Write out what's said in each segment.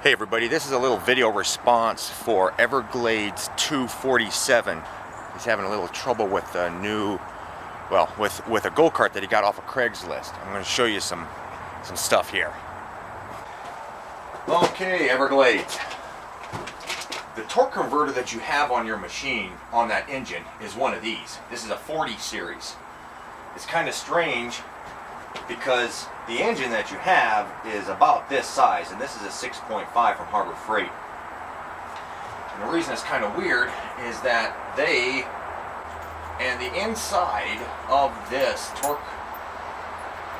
Hey everybody, this is a little video response for everglades247. He's having a little trouble with a new, with a go-kart that he got off of Craigslist. I'm going to show you some stuff here. Okay, Everglades. The torque converter that you have on your machine, on that engine, is one of these. This is a 40 series. It's kind of strange because the engine that you have is about this size, and this is a 6.5 from Harbor Freight. And the reason it's kind of weird is that the inside of this torque,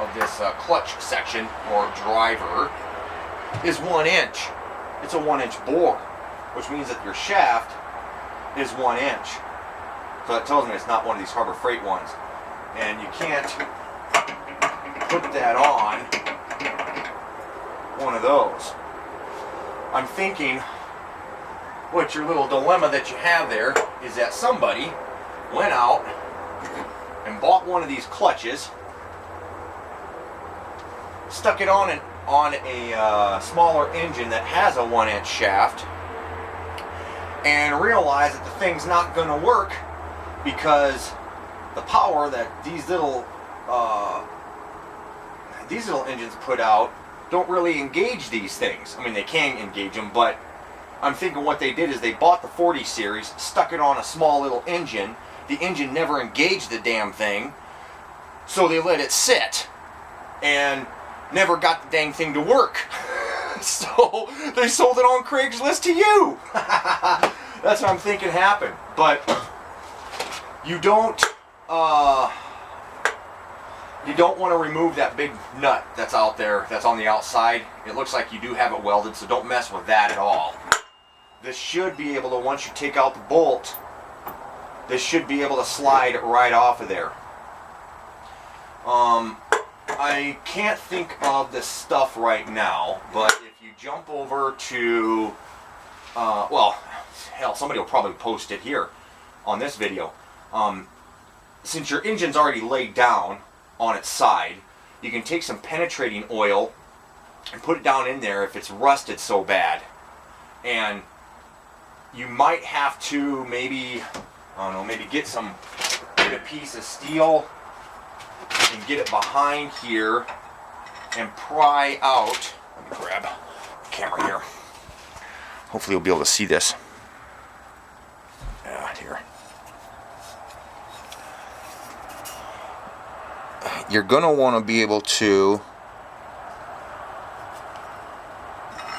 of this clutch section or driver, is 1 inch. It's a 1 inch bore, which means that your shaft is 1 inch. So that tells me it's not one of these Harbor Freight ones. And you can't put that on one of those. I'm thinking what your little dilemma that you have there is that somebody went out and bought one of these clutches, stuck it on a smaller engine that has a 1 inch shaft, and realized that the thing's not going to work because the power that these little engines put out don't really engage these things. I mean, they can engage them, but I'm thinking what they did is they bought the 40 series, stuck it on a small little engine. The engine never engaged the damn thing, so they let it sit and never got the dang thing to work. So they sold it on Craigslist to you. That's what I'm thinking happened. But you don't want to remove that big nut that's out there, that's on the outside. It looks like you do have it welded, so don't mess with that at all. This should be able to, once you take out the bolt, this should be able to slide right off of there. I can't think of this stuff right now, but if you jump over to, well, hell, somebody will probably post it here on this video. Since your engine's already laid down on its side, you can take some penetrating oil and put it down in there if it's rusted so bad. And you might have to maybe, I don't know, maybe get a piece of steel and get it behind here and pry out. Let me grab the camera here. Hopefully you'll be able to see this. Here. You're going to want to be able to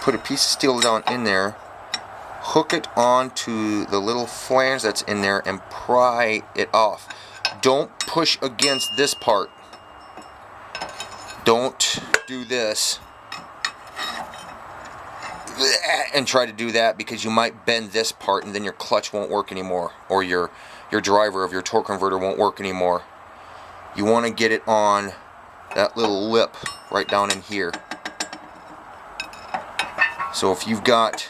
put a piece of steel down in there, hook it onto the little flange that's in there, and pry it off. Don't push against this part. Don't do this and try to do that, because you might bend this part and then your clutch won't work anymore, or your driver of your torque converter won't work anymore. You want to get it on that little lip right down in here. So if you've got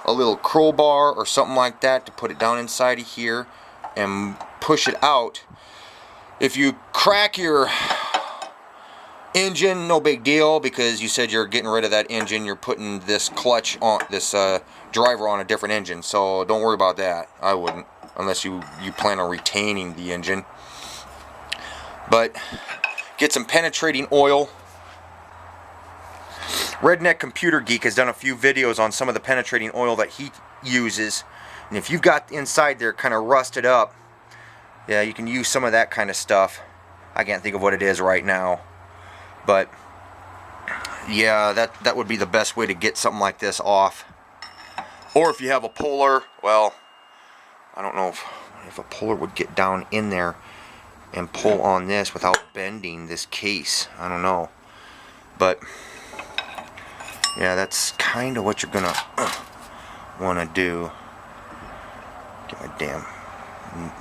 a little crowbar or something like that to put it down inside of here and push it out. If you crack your engine, no big deal, because you said you're getting rid of that engine. You're putting this clutch on, this driver on a different engine, so don't worry about that. I wouldn't, unless you plan on retaining the engine. But get some penetrating oil. Redneck Computer Geek has done a few videos on some of the penetrating oil that he uses, and if you've got the inside there kind of rusted up, yeah, you can use some of that kind of stuff. I can't think of what it is right now, but yeah, that would be the best way to get something like this off. Or if you have a puller, well, I don't know if a puller would get down in there and pull on this without bending this case. I don't know, but yeah, that's kind of what you're gonna want to do. Get my damn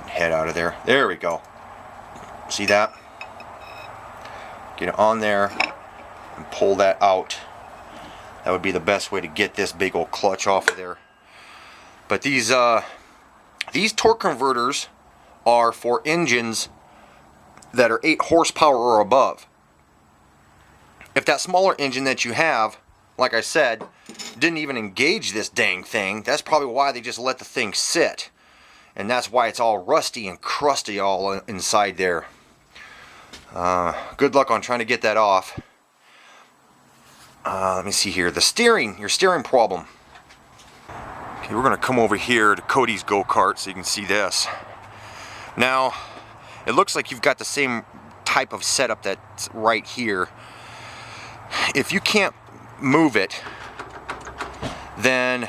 head out of there. There we go. See that? Get it on there and pull that out. That would be the best way to get this big old clutch off of there. But these torque converters are for engines that are 8 horsepower or above. If that smaller engine that you have, like I said, didn't even engage this dang thing. That's probably why they just let the thing sit. And that's why it's all rusty and crusty all inside there. Good luck on trying to get that off. Let me see here. Your steering problem. Okay, we're going to come over here to Cody's go-kart so you can see this. Now, it looks like you've got the same type of setup that's right here. If you can't move it, then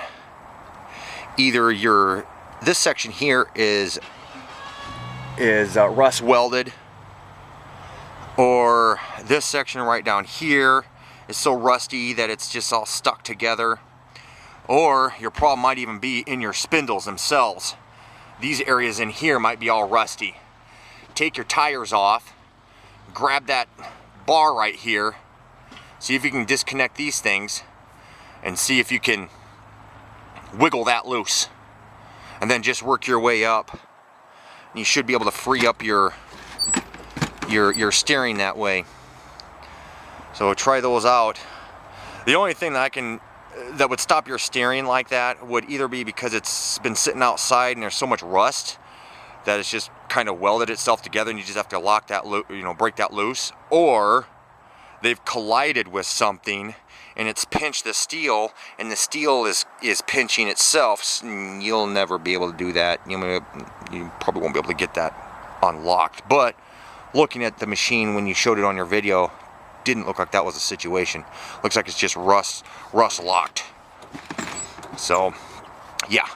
either this section here is rust welded, or this section right down here is so rusty that it's just all stuck together, or your problem might even be in your spindles themselves. These areas in here might be all rusty. Take your tires off, grab that bar right here, see if you can disconnect these things, and see if you can wiggle that loose, and then just work your way up. You should be able to free up your steering that way. So try those out. The only thing that would stop your steering like that would either be because it's been sitting outside and there's so much rust that it's just kind of welded itself together and you just have to lock that, break that loose, or they've collided with something and it's pinched the steel, and the steel is pinching itself. You'll never be able to do that. You probably won't be able to get that unlocked. But looking at the machine when you showed it on your video, didn't look like that was the situation. Looks like it's just rust locked. So yeah,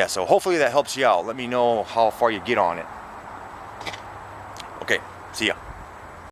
so hopefully that helps you out. Let me know how far you get on it.